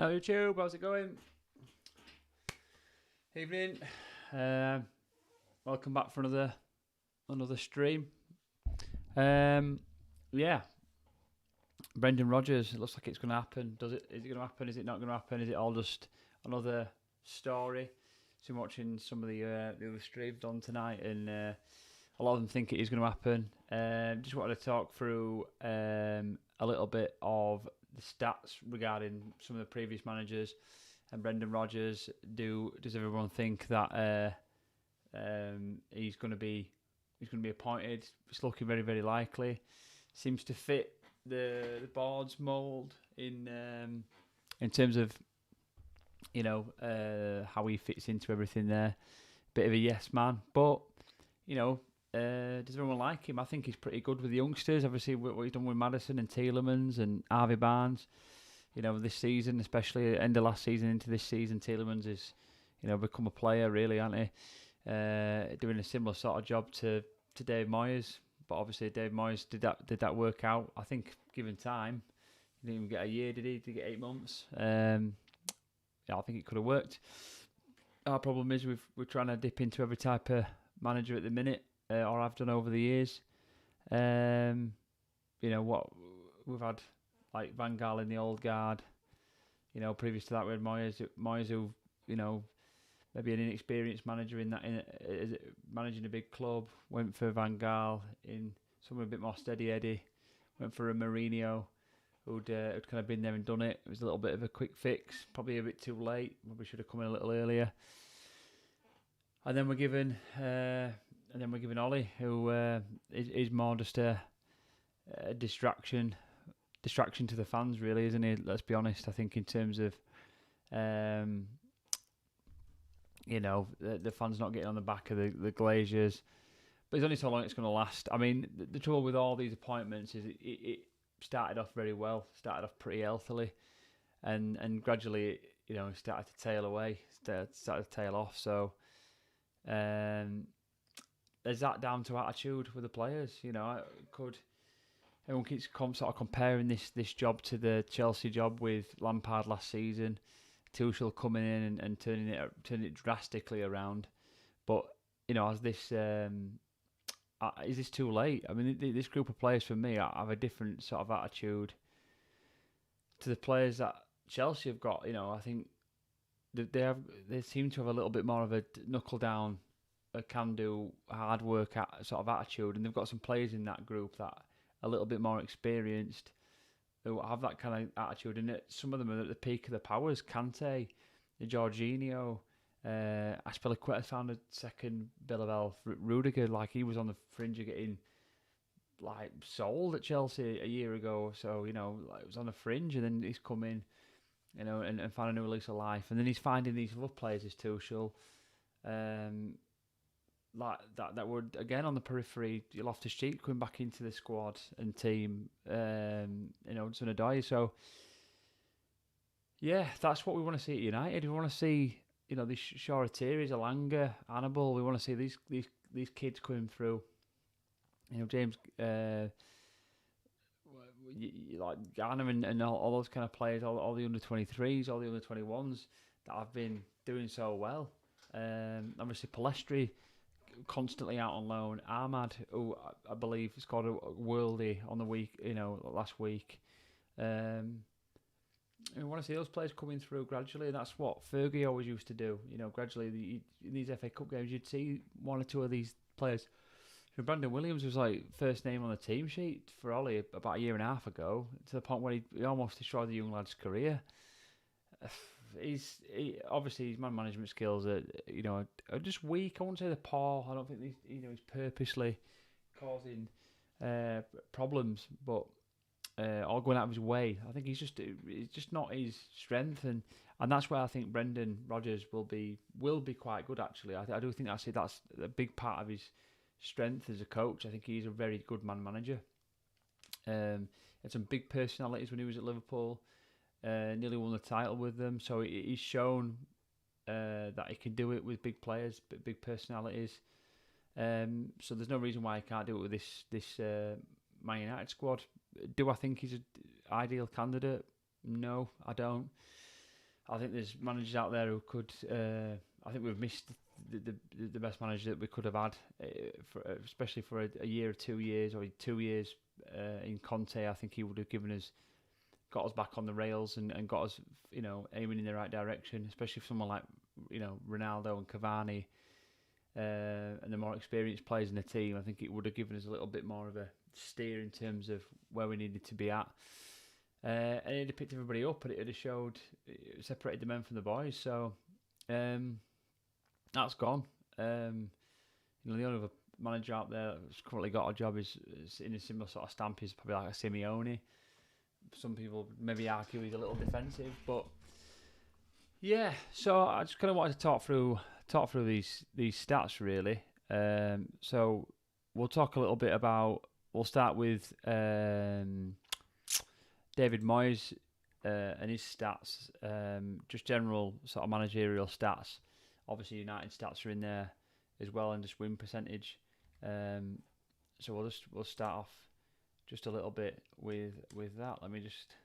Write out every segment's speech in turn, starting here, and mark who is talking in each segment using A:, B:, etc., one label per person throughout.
A: YouTube, how's it going? Evening. Welcome back for another stream. Yeah. Brendan Rodgers. It looks like it's going to happen. Does it? Is it going to happen? Is it not going to happen? Is it all just another story? So I'm watching some of the other streams on tonight, and a lot of them think it is going to happen. Just wanted to talk through a little bit of the stats regarding some of the previous managers and Brendan Rodgers. Does everyone think that he's going to be appointed? It's looking very, very likely. Seems to fit the board's mould in terms of how he fits into everything there. Bit of a yes man, but does everyone like him? I think he's pretty good with the youngsters. Obviously, what he's done with Maddison and Tielemans and Harvey Barnes. This season, especially end of last season into this season, Tielemans is, become a player really, aren't he? Doing a similar sort of job to Dave Moyes, but obviously Dave Moyes did that work out? I think given time, he didn't even get a year, did he? Did he get 8 months? I think it could have worked. Our problem is we're trying to dip into every type of manager at the minute, or I've done over the years. What we've had, like Van Gaal in the old guard. Previous to that we had Moyes who, maybe an inexperienced manager in managing a big club, went for Van Gaal in someone a bit more steady Eddie, went for a Mourinho who'd kind of been there and done it. It was a little bit of a quick fix, probably a bit too late. Probably should have come in a little earlier. And then we're given Ollie, who is more just a distraction to the fans, really, isn't he? Let's be honest. I think in terms of the fans not getting on the back of the Glaziers, but it's only so long it's going to last. I mean, the trouble with all these appointments is it started off very well, started off pretty healthily, and gradually it started to tail away, started to tail off. So is that down to attitude with the players? Everyone keeps sort of comparing this job to the Chelsea job with Lampard last season. Tuchel coming in and turning it drastically around. But is this too late? I mean, this group of players for me have a different sort of attitude to the players that Chelsea have got. I think they seem to have a little bit more of a knuckle down, a can do, hard work sort of attitude, and they've got some players in that group that are a little bit more experienced, who have that kind of attitude, and some of them are at the peak of their powers. Kante, Jorginho, Aspilicueta found a second bill of health. Rudiger, like he was on the fringe of getting sold at Chelsea a year ago, so it was on the fringe, and then he's come in, and found a new lease of life, and then he's finding these other players as Tuchel, that were again on the periphery. Loftus-Cheek coming back into the squad and team, Sunadai. So yeah, that's what we want to see at United. We want to see these Shoratiris, Alanga, Hannibal. We want to see these kids coming through. James, like Garner and all those kind of players, all the under-23s, all the under-21s that have been doing so well. Obviously Palestri constantly out on loan. Ahmad, who I believe scored a worldie on the week, last week. We want to see those players coming through gradually, and that's what Fergie always used to do. Gradually, in these FA Cup games, you'd see one or two of these players. Brandon Williams was like first name on the team sheet for Ollie about a year and a half ago, to the point where he almost destroyed the young lad's career. Obviously his man management skills are just weak. I wouldn't say they're poor. I don't think he's purposely causing problems, but or going out of his way. I think it's just not his strength, and that's where I think Brendan Rodgers will be quite good. Actually, I do think that's a big part of his strength as a coach. I think he's a very good man manager. Had some big personalities when he was at Liverpool. Nearly won the title with them, so he's shown that he can do it with big players, big personalities. So there's no reason why he can't do it with this Man United squad. Do I think he's an ideal candidate? No, I don't. I think there's managers out there who could. I think we've missed the best manager that we could have had, especially for a year or 2 years, or 2 years in Conte. I think he would have got us back on the rails and got us, aiming in the right direction. Especially for someone like, Ronaldo and Cavani, and the more experienced players in the team. I think it would have given us a little bit more of a steer in terms of where we needed to be at. And it'd have picked everybody up, and it would have separated the men from the boys. So that's gone. The only other manager out there that's currently got a job is in a similar sort of stamp is probably like a Simeone. Some people maybe argue he's a little defensive, but yeah. So I just kind of wanted to talk through these stats really. So we'll talk a little bit about. We'll start with David Moyes and his stats, just general sort of managerial stats. Obviously, United stats are in there as well, and just win percentage. So we'll start off just a little bit with that. Let me just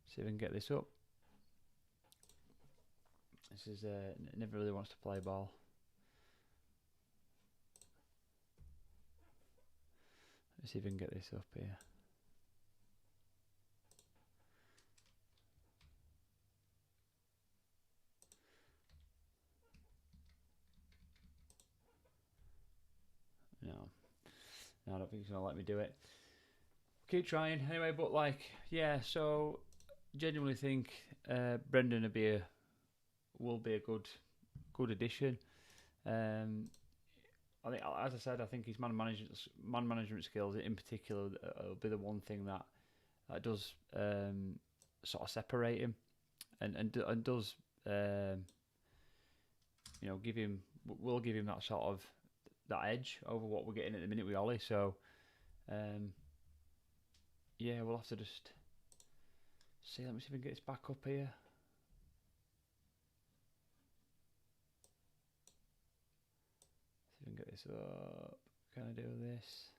A: see if I can get this up. This is never really wants to play ball. Let's see if I can get this up here. No, I don't think he's gonna let me do it. Keep trying anyway, but so genuinely think Brendan will be a good addition. I think, as I said, I think his man management skills in particular will be the one thing that does sort of separate him, and does will give him that sort of that edge over what we're getting at the minute with Ollie. So we'll have to just see. Let me see if we can get this back up here. See if we can get this up. Can I do this?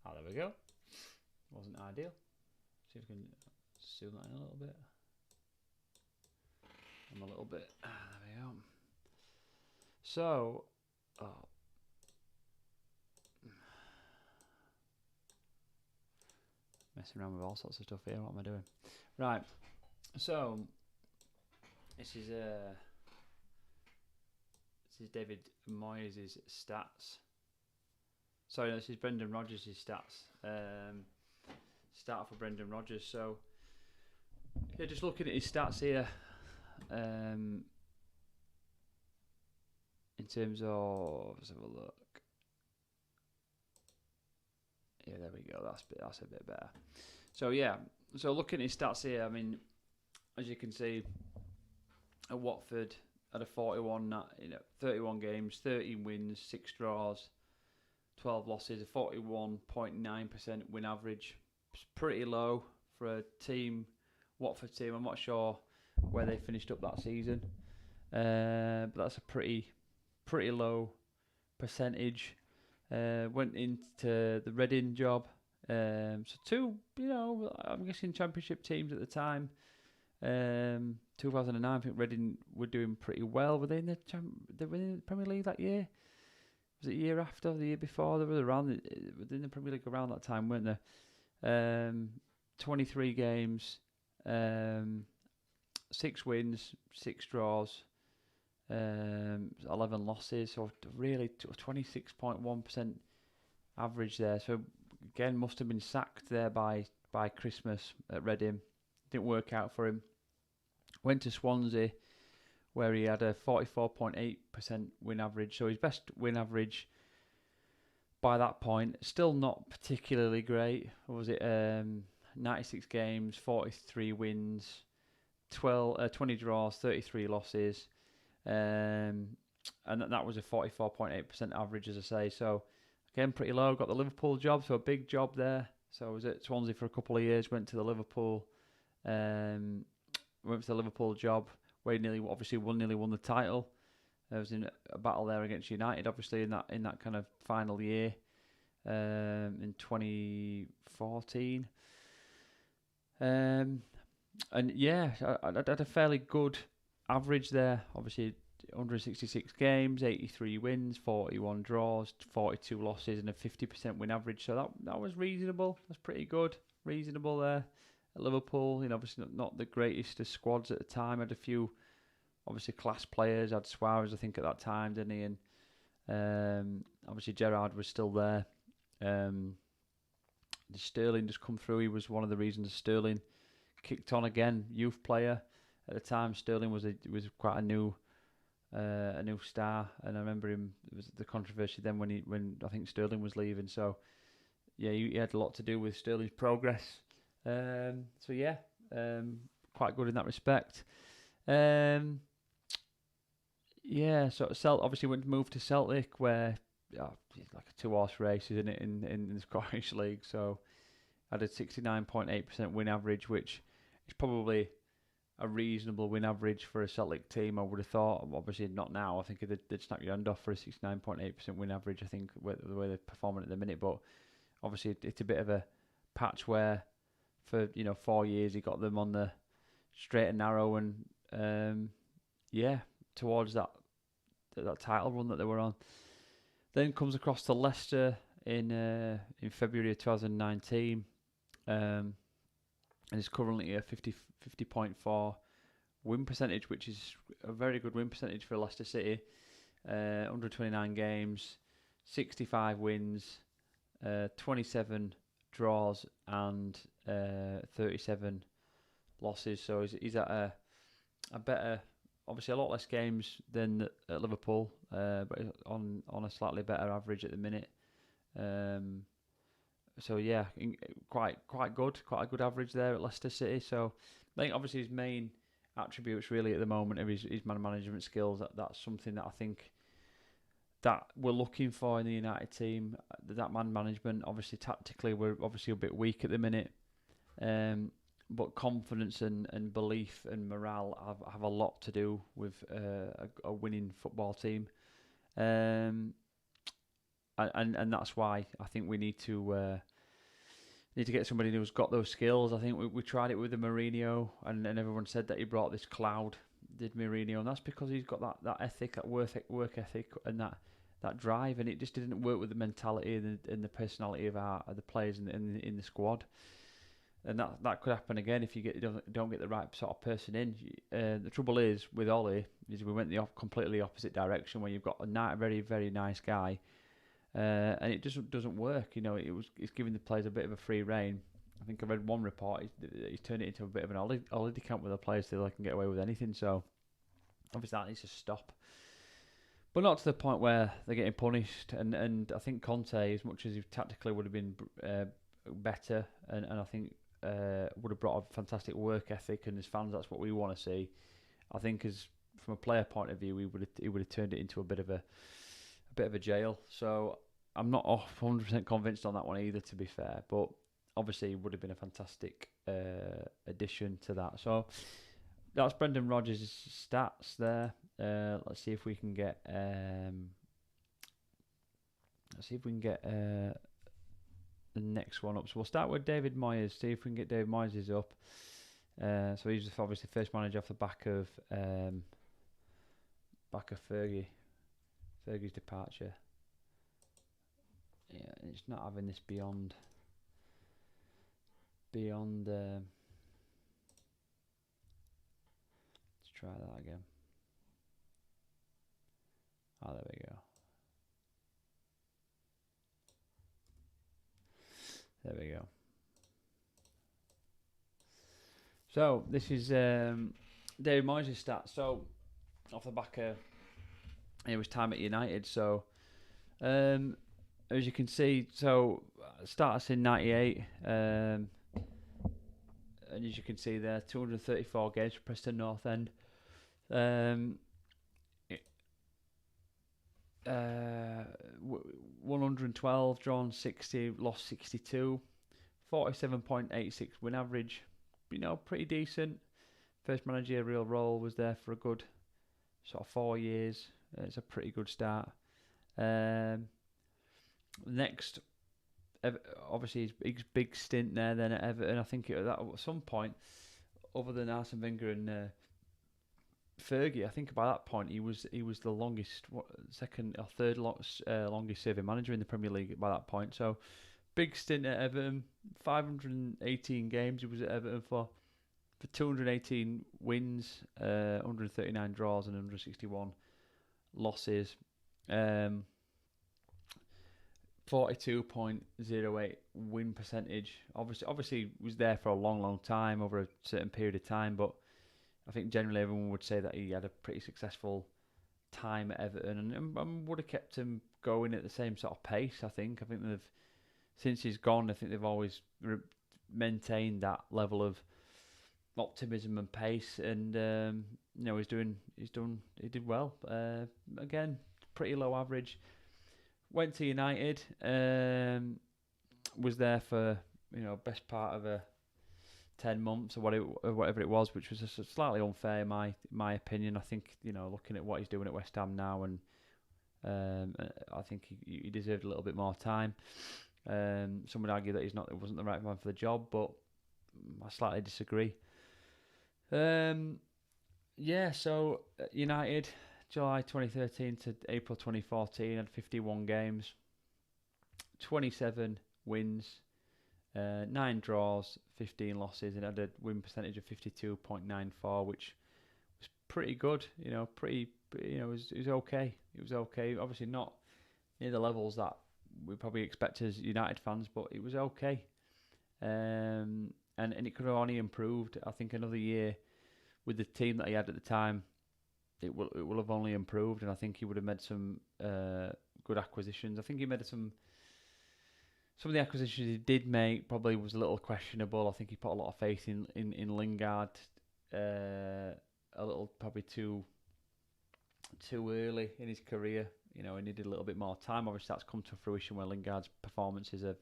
A: Oh, there we go. Wasn't ideal. See if we can zoom that in a little bit. I'm a little bit. There we go. So, messing around with all sorts of stuff here. What am I doing? Right. So, this is David Moyes' stats. Sorry, this is Brendan Rodgers' stats. Start for Brendan Rodgers. So, yeah, just looking at his stats here. In terms of, let's have a look. Yeah, there we go. That's a bit better. So looking at his stats here, I mean, as you can see, at Watford, had a 31 games, 13 wins, 6 draws, 12 losses, a 41.9% win average. It's pretty low for a Watford team. I'm not sure where they finished up that season, but that's a pretty low percentage. Went into the Reading job. So two, I'm guessing Championship teams at the time. 2009, I think Reading were doing pretty well. Were they in the Premier League that year? Was it the year after, the year before? They were in the Premier League around that time, weren't they? 23 games, 6 wins, 6 draws, 11 losses, so really 26.1% average there. So again, must have been sacked there by Christmas at Reading. Didn't work out for him. Went to Swansea, where he had a 44.8% win average. So his best win average by that point, still not particularly great. What was it? 96 games, 43 wins, 20 draws, 33 losses. And that was a 44.8% average, as I say. So again, pretty low. Got the Liverpool job, so a big job there. So I was at Swansea for a couple of years. Went to the Liverpool job, where he nearly won the title. I was in a battle there against United, obviously in that kind of final year, in 2014. And yeah, I had a fairly good average there. Obviously, 166 games, 83 wins, 41 draws, 42 losses, and a 50% win average. So that was reasonable. That's pretty good. Reasonable there at Liverpool. Obviously not the greatest of squads at the time. Had a few obviously class players. Had Suarez, I think, at that time, didn't he? And obviously Gerrard was still there. Sterling just come through. He was one of the reasons Sterling kicked on again. Youth player at the time. Sterling was quite a new star, and I remember him. It was the controversy then when I think Sterling was leaving. So yeah, he had a lot to do with Sterling's progress. So yeah, quite good in that respect. Yeah, so obviously went to move to Celtic, where it's like a 2-horse race, isn't it, in the Scottish League? So had a 69.8% win average, which is probably a reasonable win average for a Celtic team, I would have thought. Obviously not now. I think they'd snap your hand off for a 69.8% win average, I think, the way they're performing at the minute. But obviously it's a bit of a patch where for 4 years he got them on the straight and narrow, and towards that title run that they were on. Then comes across to Leicester in February of 2019, and is currently a 50.4 win percentage, which is a very good win percentage for Leicester City. 129 games, 65 wins, 27 draws, and 37 losses. So he's at a better, obviously a lot less games than at Liverpool, but on a slightly better average at the minute. So yeah, quite good, quite a good average there at Leicester City. So I think obviously his main attributes really at the moment are his man management skills. That's something that I think that we're looking for in the United team. That man management. Obviously tactically we're obviously a bit weak at the minute, but confidence and belief and morale have a lot to do with a winning football team. And that's why I think we need to get somebody who's got those skills. I think we tried it with the Mourinho, and everyone said that he brought this cloud, did Mourinho, and that's because he's got that ethic, that work ethic, and that drive, and it just didn't work with the mentality and the personality of the players in the squad. And that could happen again if you don't get the right sort of person in. The trouble is with Ollie is we went the completely opposite direction, where you've got a very very nice guy. And it just doesn't work. It's giving the players a bit of a free rein. I think I read one report. He's turned it into a bit of an holiday camp with the players so they can get away with anything. So obviously that needs to stop. But not to the point where they're getting punished. And I think Conte, as much as he tactically would have been better, and I think would have brought a fantastic work ethic, and as fans that's what we want to see. I think from a player point of view, he would have turned it into a bit of a jail. So I'm not 100% convinced on that one either, to be fair. But obviously, it would have been a fantastic addition to that. So that's Brendan Rodgers' stats there. Let's see if we can get. The next one up. So we'll start with David Moyes. See if we can get David Moyes up. So he's obviously first manager off the back of Fergie's departure. Yeah, it's not having this beyond. Let's try that again. Oh, there we go. There we go. So this is David Moyes' stats. So off the back of it was time at United. So as you can see, so start us in '98, and as you can see there, 234 games for Preston North End. 112 drawn, 60 lost, 62, 47.86 win average. Pretty decent. First managerial role was there for a good sort of 4 years. It's a pretty good start. Next, obviously his big stint there then at Everton. I think at some point other than Arsene Wenger and Fergie, I think by that point he was the longest, second or third longest serving manager in the Premier League by that point. So big stint at Everton, 518 games he was at Everton for 218 wins, 139 draws and 161 losses. 42.08 win percentage. Obviously was there for a long time, over a certain period of time, but I think generally everyone would say that he had a pretty successful time at Everton and would have kept him going at the same sort of pace. I think they've, since he's gone, I think they've always maintained that level of optimism and pace, and he did well. Again, pretty low average. Went to United, was there for best part of 10 months or whatever it was, which was slightly unfair in my opinion. I think looking at what he's doing at West Ham now, and I think he deserved a little bit more time. Some would argue that he wasn't the right man for the job, but I slightly disagree. So United, July 2013 to April 2014, had 51 games, 27 wins, 9 draws, 15 losses, and had a win percentage of 52.94, which was pretty good. It was okay. It was okay. Obviously not near the levels that we probably expect as United fans, but it was okay. And it could have only improved. I think another year with the team that he had at the time, it will have only improved, and I think he would have made some good acquisitions. I think he made some of the acquisitions he did make probably was a little questionable. I think he put a lot of faith in Lingard, a little probably too early in his career. He needed a little bit more time. Obviously, that's come to fruition where Lingard's performances have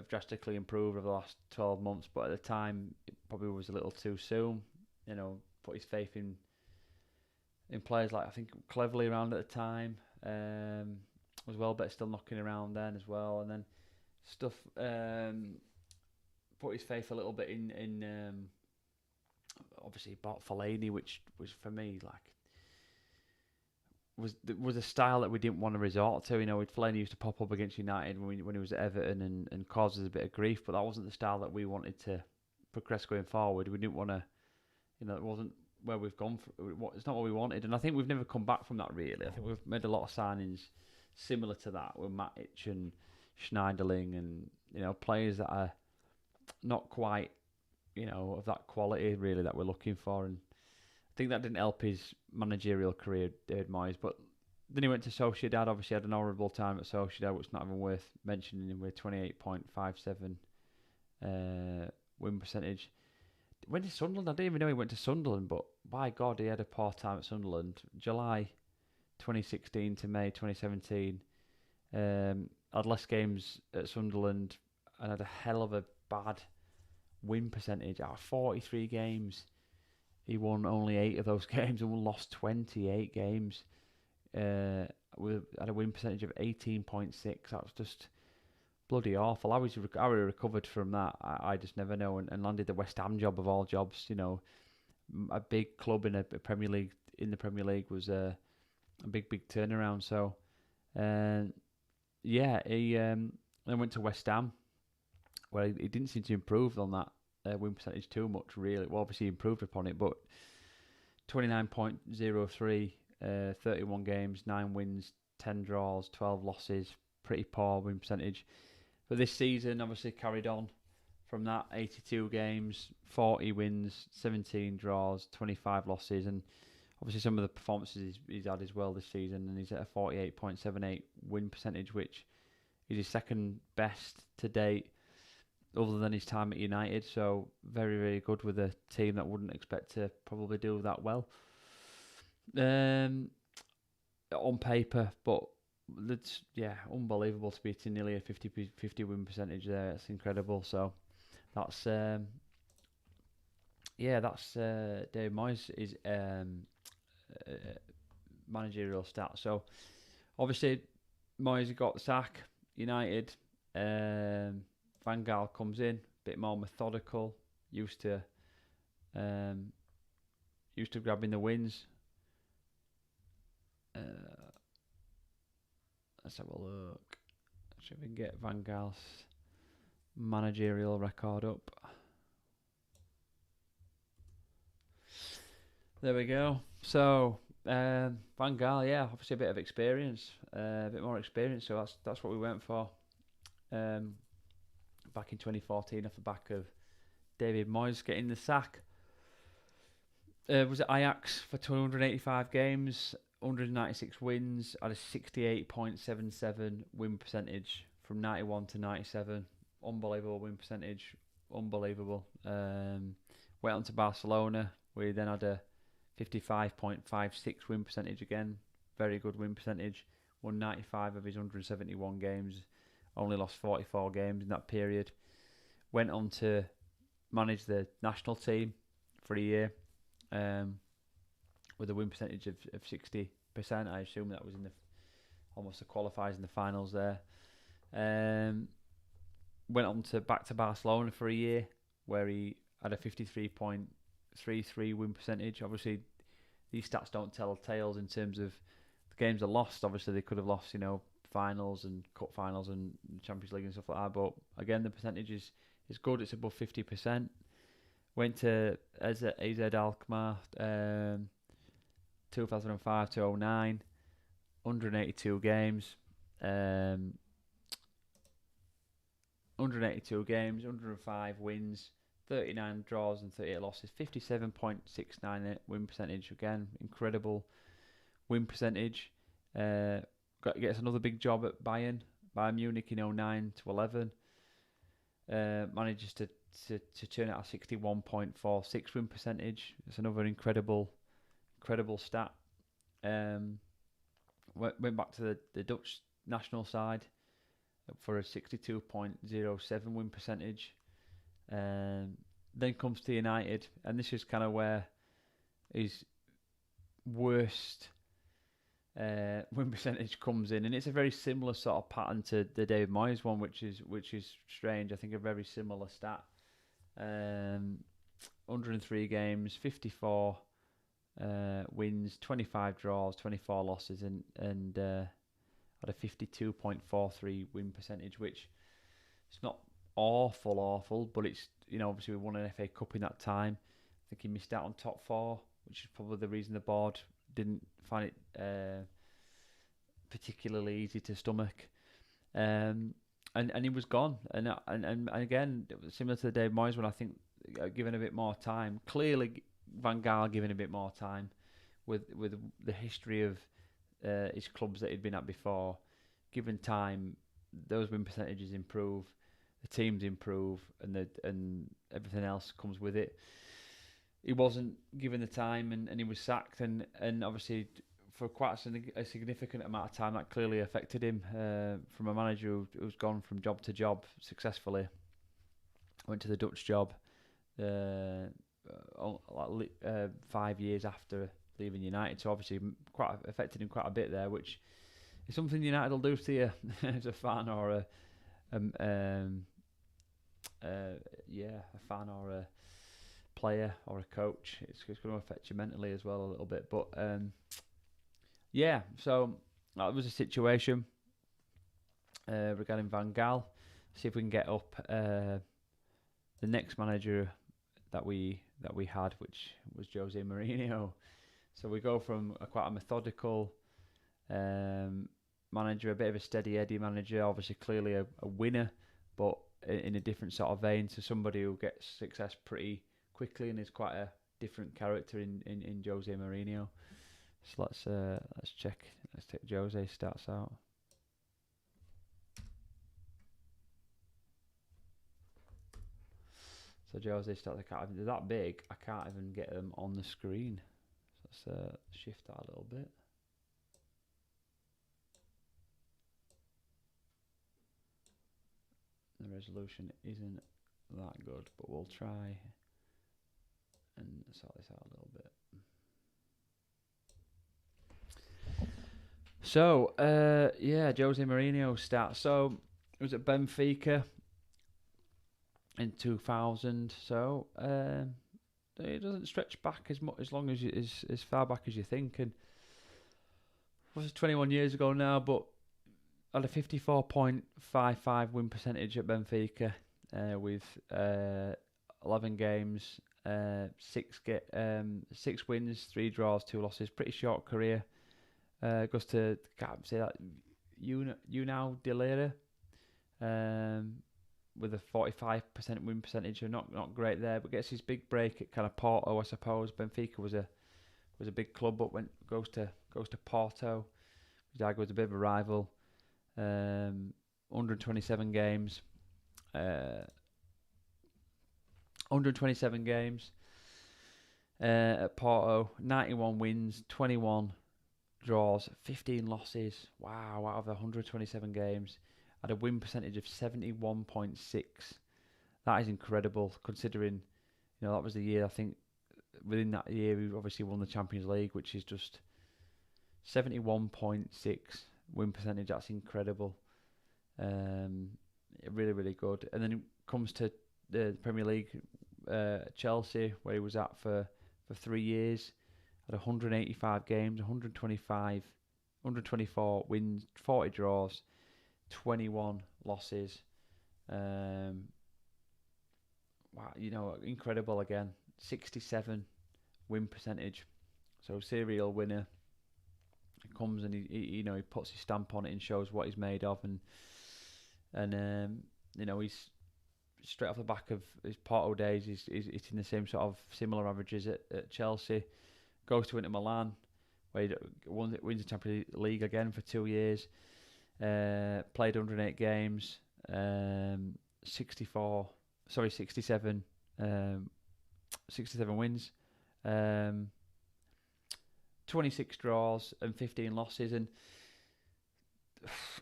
A: drastically improved over the last 12 months. But at the time, it probably was a little too soon. Put his faith in players like, I think, Cleverley around at the time as well, but still knocking around then as well. And then put his faith a little bit in obviously bought Fellaini, which was for me was a style that we didn't want to resort to. Fellaini used to pop up against United when he was at Everton and cause us a bit of grief, but that wasn't the style that we wanted to progress going forward. We didn't want to, it wasn't where we've gone. It's not what we wanted, and I think we've never come back from that really. I think we've made a lot of signings similar to that with Matic and Schneiderlin, and players that are not quite of that quality really that we're looking for. And I think that didn't help his managerial career, David Moyes. But then he went to Solskjaer. Obviously had an honourable time at Solskjaer, which is not even worth mentioning, with 28.57 win percentage. Went to Sunderland. I didn't even know he went to Sunderland, but by God, he had a poor time at Sunderland. July 2016 to May 2017. Had less games at Sunderland and had a hell of a bad win percentage. Out of 43 games, he won only 8 of those games and lost 28 games. Had a win percentage of 18.6. That was just bloody awful. How he recovered from that, I just never know. And landed the West Ham job of all jobs. A big club in the Premier League was a big turnaround. So, he then went to West Ham, where he didn't seem to improve on that win percentage too much, really. Well, obviously he improved upon it, but 29.03, 31 games, 9 wins, 10 draws, 12 losses, pretty poor win percentage. But this season, obviously carried on from that, 82 games, 40 wins, 17 draws, 25 losses, and obviously some of the performances he's had as well this season, and he's at a 48.78 win percentage, which is his second best to date, other than his time at United. So very, very good with a team that wouldn't expect to probably do that well on paper. But it's unbelievable to be to nearly a 50 win percentage there. It's incredible. So that's Dave Moyes' managerial stats. So obviously Moyes got the sack. United, Van Gaal comes in, a bit more methodical. used to grabbing the wins. Let's have a look. See if we can get Van Gaal's managerial record up. There we go. So Van Gaal, yeah, obviously a bit of experience, a bit more experience. So that's what we went for. Back in 2014, off the back of David Moyes getting the sack. Was it Ajax for 285 games, 196 wins, had a 68.77 win percentage from 91 to 97. Unbelievable win percentage, unbelievable. Went on to Barcelona, where he then had a 55.56 win percentage again, very good win percentage. Won 95 of his 171 games, only lost 44 games in that period. Went on to manage the national team for a year, with a win percentage of 60%. I assume that was in the almost the qualifiers in the finals there. Went on to back to Barcelona for a year, where he had a 53.33 win percentage. Obviously, these stats don't tell tales in terms of the games are lost. Obviously, they could have lost, finals and cup finals and Champions League and stuff like that. But again, the percentage is good. It's above 50%. Went to AZ Alkmaar, 2005 to 09, 182 games. 182 games, 105 wins, 39 draws and 38 losses, 57.69 win percentage. Again, incredible win percentage. Gets another big job at Bayern Munich in 09 to 11. Manages to turn out a 61.46 win percentage. It's another incredible stat. Went back to the Dutch national side for a 62.07 win percentage. Then comes to United, and this is kind of where his worst win percentage comes in, and it's a very similar sort of pattern to the David Moyes one, which is strange. I think a very similar stat. 103 games, 54 wins, 25 draws, 24 losses, and had a 52.43 win percentage, which it's not awful, but it's, obviously we won an FA Cup in that time. I think he missed out on top four, which is probably the reason the board didn't find it particularly easy to stomach. And he was gone. And again, it was similar to the Dave Moyes one. I think given a bit more time, clearly Van Gaal given a bit more time with the history of his clubs that he'd been at before. Given time, those win percentages improve, the teams improve, and everything else comes with it. He wasn't given the time, and he was sacked, and obviously for quite a significant amount of time that clearly affected him. From a manager who's gone from job to job successfully, went to the Dutch job 5 years after leaving United, so obviously quite affected him quite a bit there, which is something United will do to you as a fan or a fan or a player or a coach. It's going to affect you mentally as well a little bit, but so that was a situation regarding Van Gaal. See if we can get up the next manager that we had, which was Jose Mourinho. So we go from quite a methodical manager, a bit of a steady Eddie manager, obviously clearly a winner, but in a different sort of vein, to somebody who gets success pretty quickly and is quite a different character in Jose Mourinho. So let's check. Let's take Jose Stats out. So Jose Stats, they're that big, I can't even get them on the screen. So let's shift that a little bit. The resolution isn't that good, but we'll try and sort this out a little bit. So, Jose Mourinho stats. So, it was at Benfica. in 2000. So it doesn't stretch back as long as far back as you think. And was it 21 years ago now? But had a 54.55 win percentage at Benfica with 11 games, 6 wins, 3 draws, 2 losses. Pretty short career. Goes to, can't say that, Unal Delera, with a 45% win percentage. Not great there, but gets his big break at kind of Porto, I suppose. Benfica was a big club, but goes to Porto. Zaga was a bit of a rival. 127 games. 127 games at Porto. 91 wins, 21 draws, 15 losses. Wow, out of 127 games. Had a win percentage of 71.6. That is incredible, considering that was the year. I think within that year we obviously won the Champions League, which is just 71.6 win percentage. That's incredible. Really, really good. And then it comes to the Premier League, Chelsea, where he was at for 3 years. Had 185 games, 124 wins, 40 draws, 21 losses. Wow, incredible again. 67 win percentage. So serial winner. He comes and he puts his stamp on it and shows what he's made of, and he's straight off the back of his Porto days. He's hitting the same sort of similar averages at Chelsea. Goes to Inter Milan, where he wins the Champions League again for 2 years. Played 108 games, 67 wins, 26 draws and 15 losses. And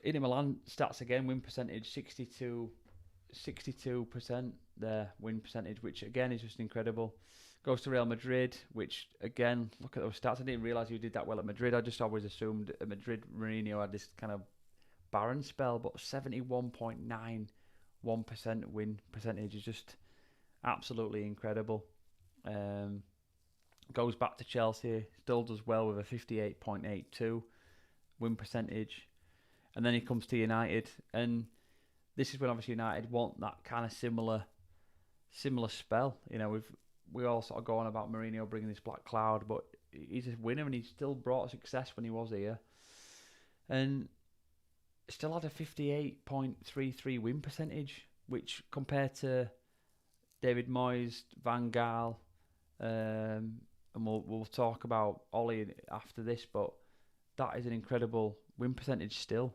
A: Inter Milan stats again, win percentage 62% their win percentage, which again is just incredible. Goes to Real Madrid, which again, look at those stats. I didn't realise he did that well at Madrid. I just always assumed at Madrid Mourinho had this kind of barren spell, but 71.91% win percentage is just absolutely incredible. Goes back to Chelsea, still does well with a 58.82 win percentage, and then he comes to United, and this is when obviously United want that kind of similar spell. We all sort of go on about Mourinho bringing this black cloud, but he's a winner and he still brought success when he was here, and still had a 58.33 win percentage, which compared to David Moyes, Van Gaal, and we'll talk about Ollie after this, but that is an incredible win percentage still.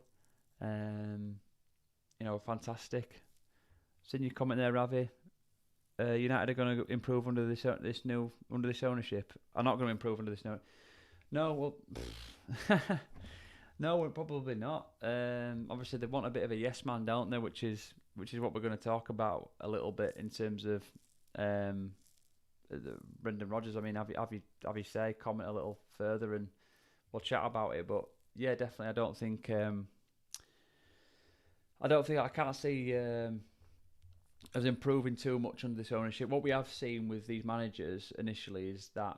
A: Fantastic. Seen your comment there, Ravi. United are going to improve under this ownership. Are not going to improve under this No, well, no, we're probably not. Obviously, they want a bit of a yes man, don't they? Which is what we're going to talk about a little bit in terms of Brendan Rodgers. I mean, have you say comment a little further and we'll chat about it. But yeah, definitely, I can't see as improving too much under this ownership. What we have seen with these managers initially is that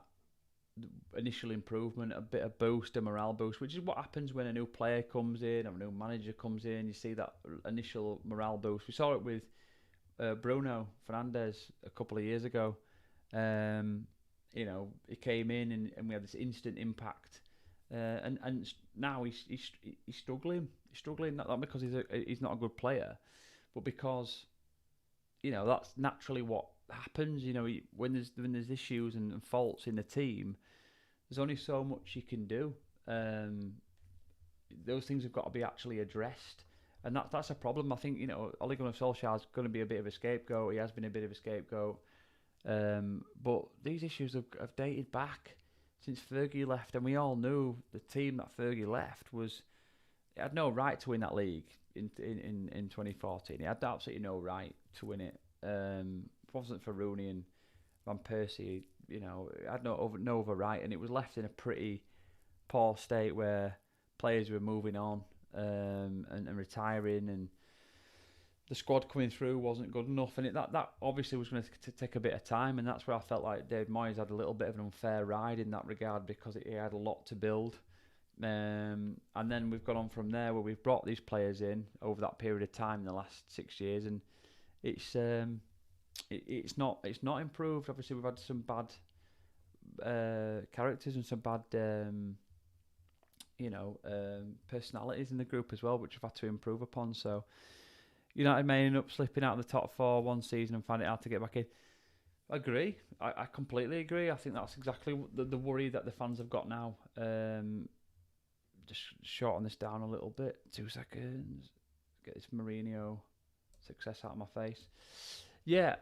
A: initial improvement, a bit of boost, a morale boost, which is what happens when a new player comes in or a new manager comes in. You see that initial morale boost. We saw it with Bruno Fernandes a couple of years ago. He came in and we had this instant impact. And now he's struggling. He's struggling not because he's not a good player, but because that's naturally what happens. When there's issues and faults in the team, there's only so much you can do. Those things have got to be actually addressed, and that's a problem. I think Ole Gunnar Solskjaer is going to be a bit of a scapegoat. He has been a bit of a scapegoat, but these issues have dated back since Fergie left, and we all knew the team that Fergie left had no right to win that league in 2014. He had absolutely no right to win it. If it wasn't for Rooney and Van Persie, it had no other right, and it was left in a pretty poor state where players were moving on and retiring, and the squad coming through wasn't good enough, and that obviously was going to take a bit of time, and that's where I felt like David Moyes had a little bit of an unfair ride in that regard because he had a lot to build. And then we've gone on from there where we've brought these players in over that period of time in the last 6 years, and it's not improved. Obviously, we've had some bad characters and some bad personalities in the group as well, which we've had to improve upon. So United may end up slipping out of the top four one season and find it hard to get back in. I agree. I completely agree. I think that's exactly the worry that the fans have got now. Just shorten this down a little bit. 2 seconds. Get this Mourinho success out of my face. Yeah,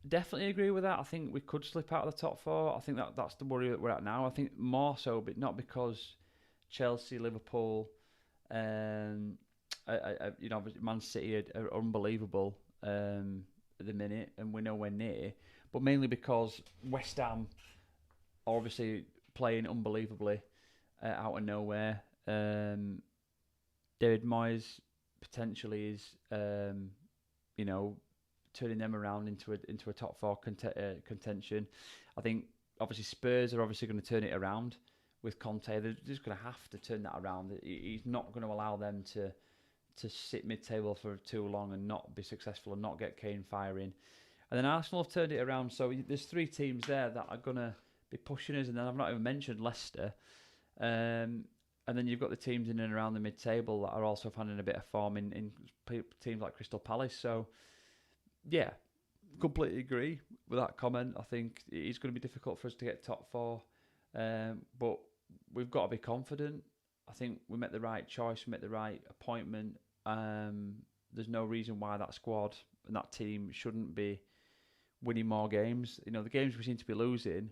A: definitely agree with that. I think we could slip out of the top four. I think that's the worry that we're at now. I think more so, but not because Chelsea, Liverpool, Man City are unbelievable at the minute, and we're nowhere near. But mainly because West Ham are obviously playing unbelievably out of nowhere. David Moyes potentially is, turning them around into a top four contention. I think obviously Spurs are obviously going to turn it around with Conte. They're just going to have to turn that around. He's not going to allow them to sit mid-table for too long and not be successful and not get Kane firing. And then Arsenal have turned it around. So there's 3 teams there that are going to be pushing us. And then I've not even mentioned Leicester. And then you've got the teams in and around the mid-table that are also finding a bit of form in teams like Crystal Palace. So, yeah, completely agree with that comment. I think it's going to be difficult for us to get top 4. But we've got to be confident. I think we made the right choice, we made the right appointment. There's no reason why that squad and that team shouldn't be winning more games. The games we seem to be losing,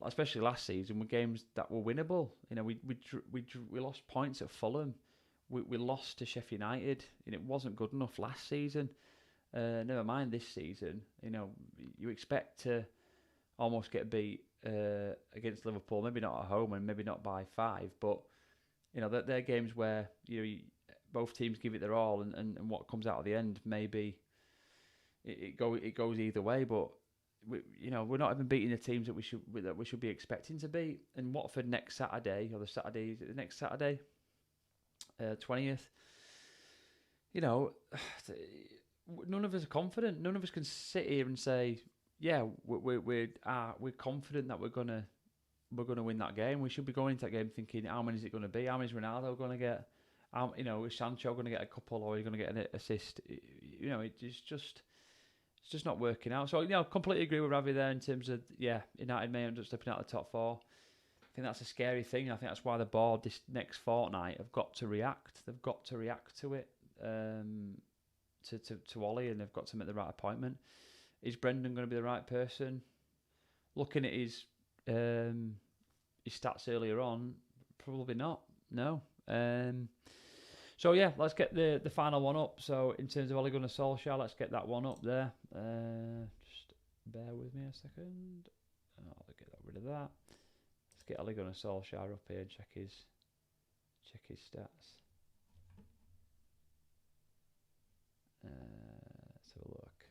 A: especially last season, were games that were winnable. We lost points at Fulham. We lost to Sheffield United. It wasn't good enough last season. Never mind this season. You expect to almost get beat against Liverpool. Maybe not at home and maybe not by 5, but they're games where both teams give it their all, and what comes out at the end maybe it goes either way. But we're not even beating the teams that we should be expecting to beat. And Watford next Saturday, or the next Saturday, 20th. None of us are confident. None of us can sit here and say, yeah, we're confident that we're gonna win that game. We should be going into that game thinking, how many is it going to be? How many is Ronaldo going to get? Is Sancho going to get a couple, or are you going to get an assist? It's just not working out. So completely agree with Ravi there in terms of United may end up slipping out of the top 4. I think that's a scary thing. I think that's why the board this next fortnight have got to react. They've got to react to it. To Ollie, and they've got to make the right appointment. Is Brendan going to be the right person? Looking at his stats earlier on, probably not. No. So yeah, let's get the final one up. So in terms of Ole Gunnar Solskjaer, let's get that one up there. Just bear with me a second. I'll get rid of that. Let's get Ole Gunnar Solskjaer up here and check his stats. Let's have a look.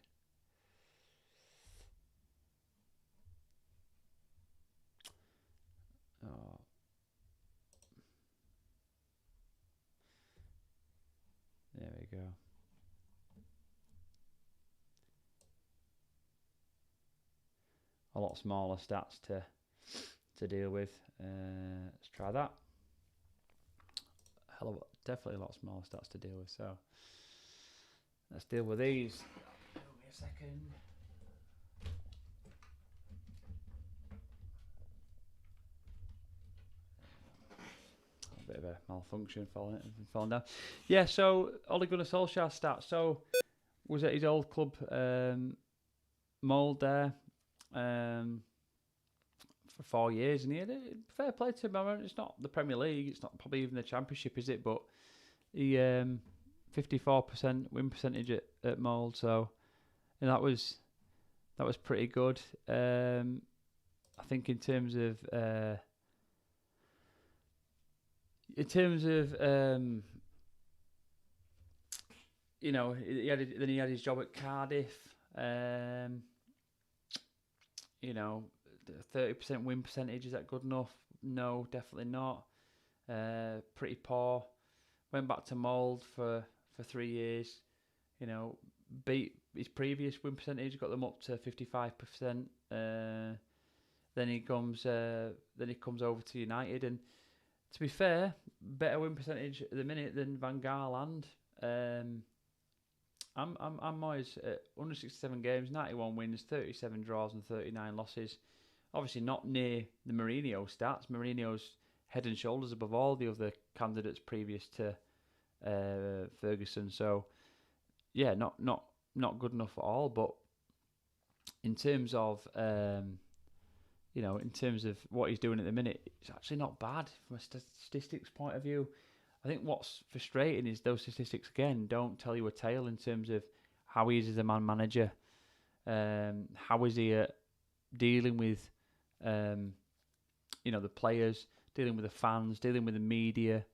A: Oh. There we go. A lot smaller stats to deal with. Let's try that. Definitely a lot smaller stats to deal with. So let's deal with these. Give me a second. A bit of a malfunction falling down. Yeah, so Ole Gunnar Solskjaer stats. So was at his old club, Mold there, for 4 years, and he had a fair play to him. I mean, it's not the Premier League, it's not probably even the Championship, is it? But he 54% win percentage at Mold, so that was pretty good. I think in terms of then he had his job at Cardiff. Um, 30% win percentage, is that good enough? No, definitely not. Pretty poor. Went back to Mould for 3 years. Beat his previous win percentage, got them up to 55%. Then he comes over to United, and to be fair, better win percentage at the minute than Van Gaal and I'm Moyes at 167 games, 91 wins, 37 draws, and 39 losses. Obviously, not near the Mourinho stats. Mourinho's head and shoulders above all the other candidates previous to Ferguson. So, yeah, not good enough at all. But in terms of in terms of what he's doing at the minute, it's actually not bad from a statistics point of view. I think what's frustrating is those statistics, again, don't tell you a tale in terms of how he is as a man manager. How is he at dealing with, the players, dealing with the fans, dealing with the media.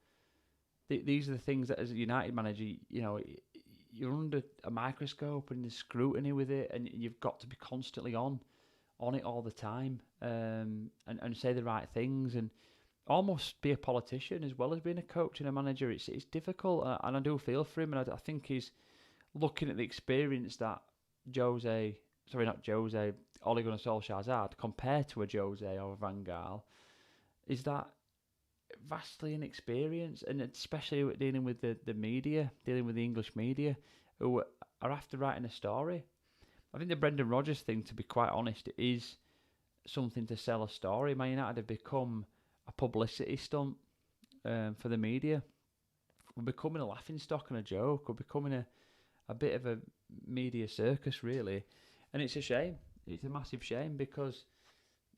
A: These are the things that, as a United manager, you're under a microscope and there's scrutiny with it, and you've got to be constantly on it all the time, and say the right things, and almost be a politician as well as being a coach and a manager. It's difficult, and I do feel for him, and I think he's looking at the experience that Ole Gunnar Solskjaer's had compared to a Jose or a Van Gaal, is that vastly inexperienced, and especially dealing with the media, dealing with the English media, who are after writing a story. I think the Brendan Rodgers thing, to be quite honest, is something to sell a story. Man United have become a publicity stunt for the media. We're becoming a laughing stock and a joke. We're becoming a bit of a media circus, really. And it's a shame. It's a massive shame, because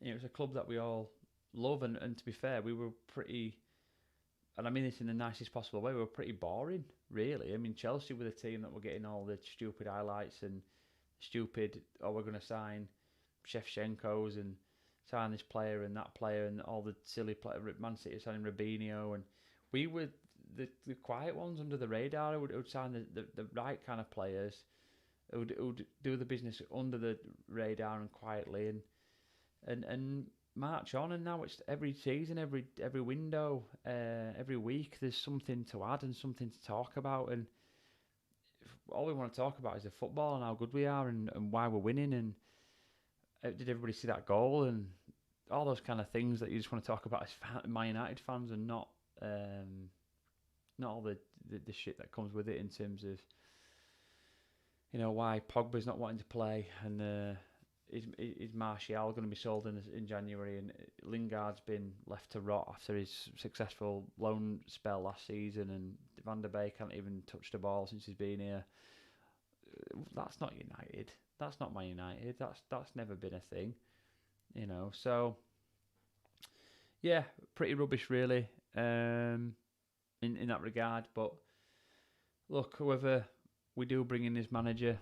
A: it's a club that we all love. And to be fair, we were pretty, and I mean this in the nicest possible way, we were pretty boring, really. I mean, Chelsea were the team that were getting all the stupid highlights and stupid, we're going to sign Shevchenko's and sign this player and that player, and all the silly player. Man City signing Robinho, and we were the quiet ones under the radar who would sign the right kind of players, who would do the business under the radar and quietly, and march on. And now it's every season, every window, every week there's something to add and something to talk about, and all we want to talk about is the football and how good we are and why we're winning, and did everybody see that goal, and all those kind of things that you just want to talk about as Man United fans, and not all the shit that comes with it in terms of why Pogba's not wanting to play, and is Martial going to be sold in January, and Lingard's been left to rot after his successful loan spell last season, and Van der Beek can't even touch the ball since he's been here. That's not United. That's not Man United. That's never been a thing, So yeah, pretty rubbish, really, in that regard. But look, whoever we do bring in this manager,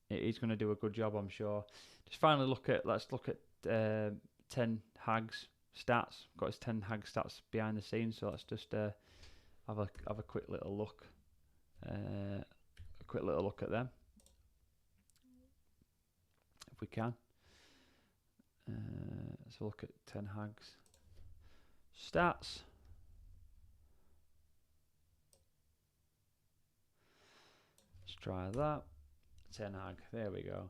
A: he's gonna do a good job, I'm sure. Just finally let's look at Ten Hag's stats. Got his Ten Hag stats behind the scenes, so let's just have a quick little look. At them, if we can. Let's look at Ten Hag's stats. Let's try that. Ten Hag. There we go.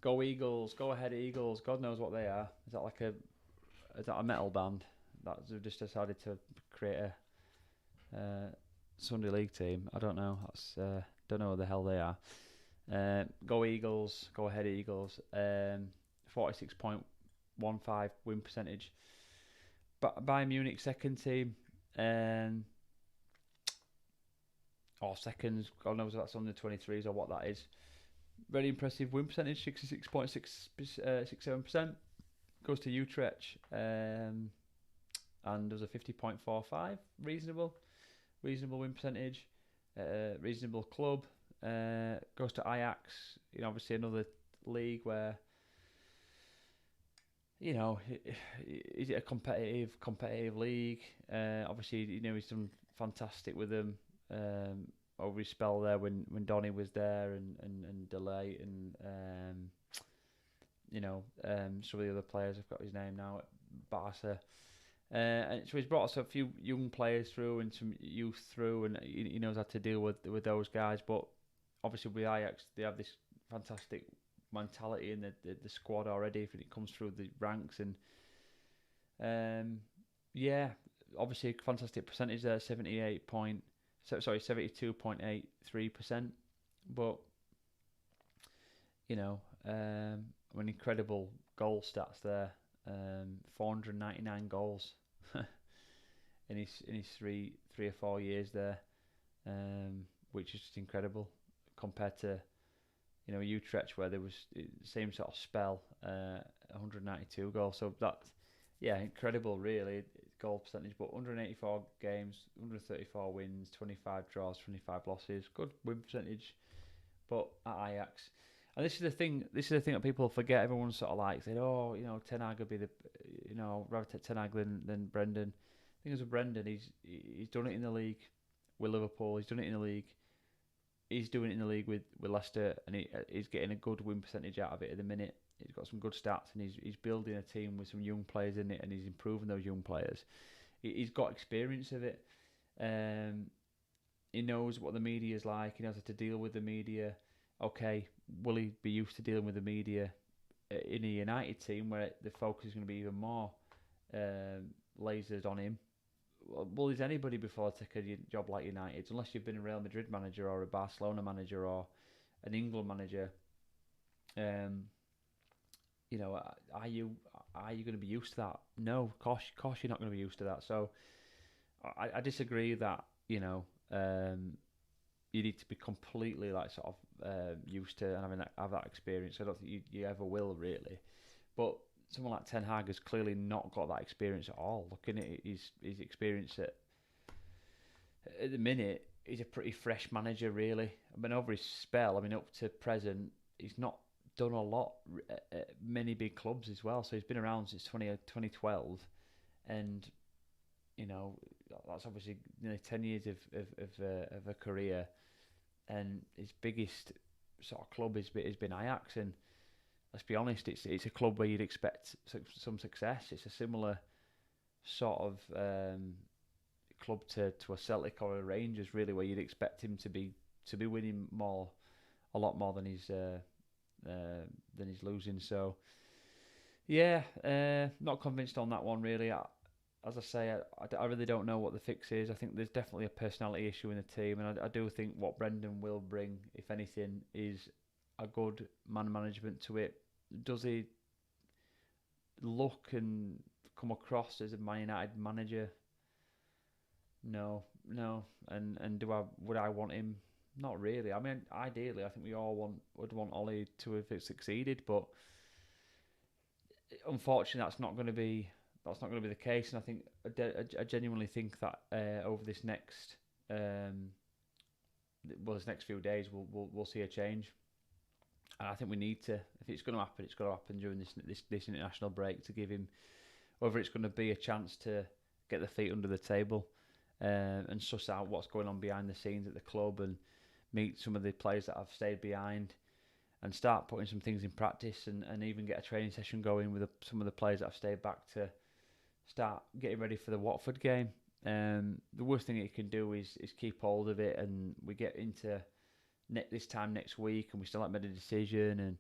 A: Go Eagles. Go ahead Eagles. God knows what they are. Is that a metal band that they've just decided to create a Sunday League team? I don't know. Don't know what the hell they are. Go Eagles. Go ahead Eagles. 46.15 win percentage. But Bayern Munich second team. Or seconds. God knows if that's on the 23s or what that is. Very impressive win percentage, 66.67%. Goes to Utrecht, and does a 50.45. Reasonable win percentage. Reasonable club. Goes to Ajax. Obviously another league where is it a competitive league? Obviously, he's done fantastic with them over his spell there when Donny was there and Delay and some of the other players. I've got his name now at Barca. And so he's brought us a few young players through and some youth through, and he knows how to deal with those guys. But obviously with Ajax, they have this fantastic mentality in the squad already if it comes through the ranks, and obviously a fantastic percentage there, 72.83%. But incredible goal stats there. 499 goals in his three or 4 years there, which is just incredible compared to Utrecht, where there was the same sort of spell, 192 goals. So that's incredible really, goal percentage. But 184 games, 134 wins, 25 draws, 25 losses, good win percentage. But at Ajax. And this is the thing that people forget. Everyone's sort of like said, Ten Hag would be rather take Ten Hag than Brendan. The thing is with Brendan, he's done it in the league with Liverpool. He's done it in the league. He's doing it in the league with Leicester, and he's getting a good win percentage out of it at the minute. He's got some good stats, and he's building a team with some young players in it, and he's improving those young players. He's got experience of it. He knows what the media is like. He knows how to deal with the media. Okay, will he be used to dealing with the media in a United team where the focus is going to be even more lasered on him? Well, is anybody before take a job like United, unless you've been a Real Madrid manager or a Barcelona manager or an England manager? Are you going to be used to that? No, of course you're not going to be used to that. So I disagree that you need to be completely used to and have that experience. I don't think you ever will really. But someone like Ten Hag has clearly not got that experience at all. Looking at his experience at the minute, he's a pretty fresh manager really. Over his spell, up to present, he's not done a lot at many big clubs as well. So he's been around since 2012, and that's obviously nearly 10 years of a career. And his biggest sort of club has been Ajax, and let's be honest, it's a club where you'd expect some success. It's a similar sort of club to a Celtic or a Rangers, really, where you'd expect him to be winning a lot more than he's losing. So not convinced on that one really. As I say, I really don't know what the fix is. I think there's definitely a personality issue in the team, and I do think what Brendan will bring, if anything, is a good man management to it. Does he look and come across as a Man United manager? No. And would I want him? Not really. Ideally, I think we all would want Ollie to have succeeded, but unfortunately, that's not going to be the case. And I think I genuinely think that over this next few days, we'll see a change. And I think we need to. If it's going to happen, it's got to happen during this international break to give him, whether it's going to be a chance to get the feet under the table and suss out what's going on behind the scenes at the club and meet some of the players that have stayed behind and start putting some things in practice and even get a training session going with some of the players that have stayed back to start getting ready for the Watford game. The worst thing it can do is keep hold of it, and we get into this time next week and we still haven't made a decision and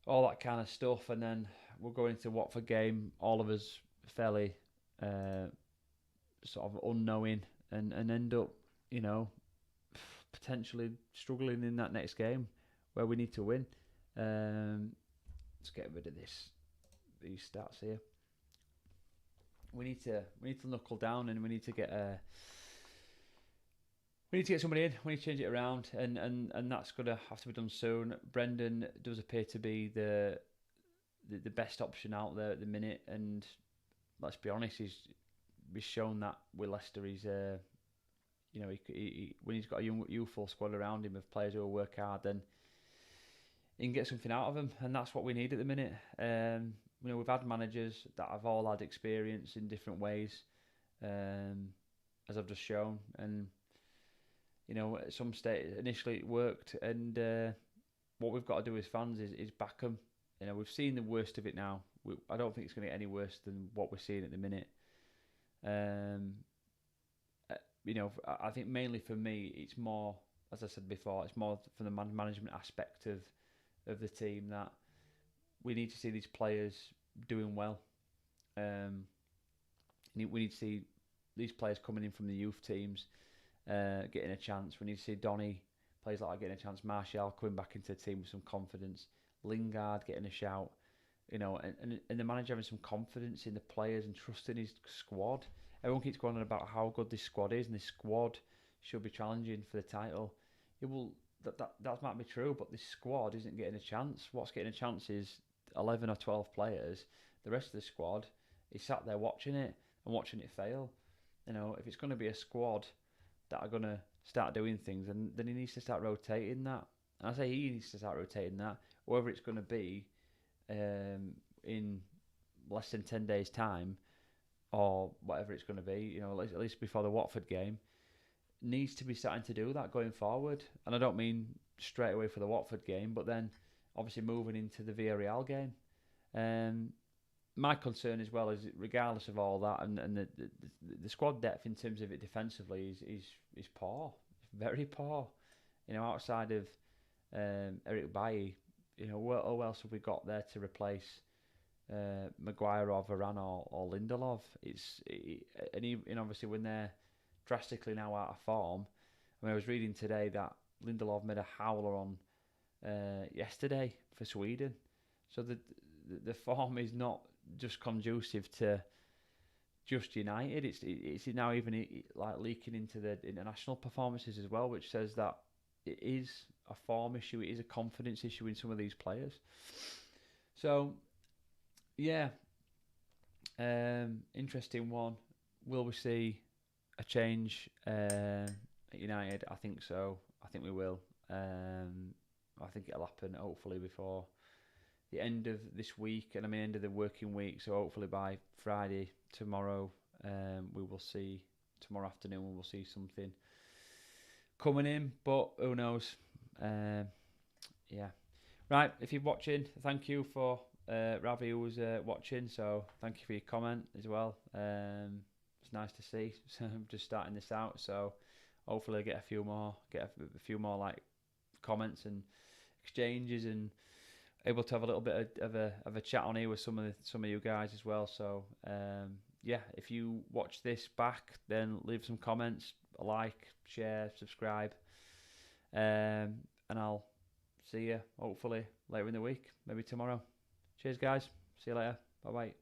A: all that kind of stuff, and then we'll go into the Watford game, all of us fairly sort of unknowing, and end up potentially struggling in that next game where we need to win. Let's get rid of these stats here. We need to knuckle down, and we need to get somebody in. We need to change it around, and that's gonna have to be done soon. Brendan does appear to be the best option out there at the minute, and let's be honest, he's shown that with Leicester. He's when he's got a youthful squad around him of players who will work hard, then he can get something out of them, and that's what we need at the minute. We've had managers that have all had experience in different ways, as I've just shown. And at some stage initially it worked, and what we've got to do as fans is back them. We've seen the worst of it now. I don't think it's going to get any worse than what we're seeing at the minute. I think mainly for me, it's more, as I said before, it's more from the management aspect of the team, that we need to see these players doing well. We need to see these players coming in from the youth teams, getting a chance. We need to see Donny, players like that, getting a chance. Martial coming back into the team with some confidence. Lingard getting a shout. And the manager having some confidence in the players and trusting his squad. Everyone keeps going on about how good this squad is, and this squad should be challenging for the title. That might be true, but this squad isn't getting a chance. What's getting a chance is 11 or 12 players. The rest of the squad is sat there watching it and watching it fail. If it's going to be a squad that are going to start doing things, then he needs to start rotating that. And I say he needs to start rotating that. Whether it's going to be in less than 10 days' time or whatever it's going to be, at least before the Watford game, needs to be starting to do that going forward. And I don't mean straight away for the Watford game, but then obviously moving into the Villarreal game. My concern as well is, regardless of all that, and the squad depth in terms of it defensively is poor. It's very poor. Outside of Eric Bailly, what else have we got there to replace Maguire or Varane or Lindelof? And obviously when they're drastically now out of form. I was reading today that Lindelof made a howler on yesterday for Sweden. So the form is not just conducive to just United. It's now even like leaking into the international performances as well, which says that it is a form issue. It is a confidence issue in some of these players. So, yeah, interesting one. Will we see a change at United? I think so. I think we will. I think it'll happen hopefully before the end of this week, and end of the working week. So hopefully by Friday, tomorrow, we will see. Tomorrow afternoon, we will see something coming in, but who knows? Yeah. Right. If you're watching, thank you for Ravi who was watching. So thank you for your comment as well. It's nice to see. So I'm just starting this out, so hopefully I get a few more like comments and exchanges, and able to have a little bit of a chat on here with some of you guys as well. So yeah, if you watch this back, then leave some comments, a like, share, subscribe, and I'll see you hopefully later in the week, maybe tomorrow. Cheers, guys. See you later. Bye bye.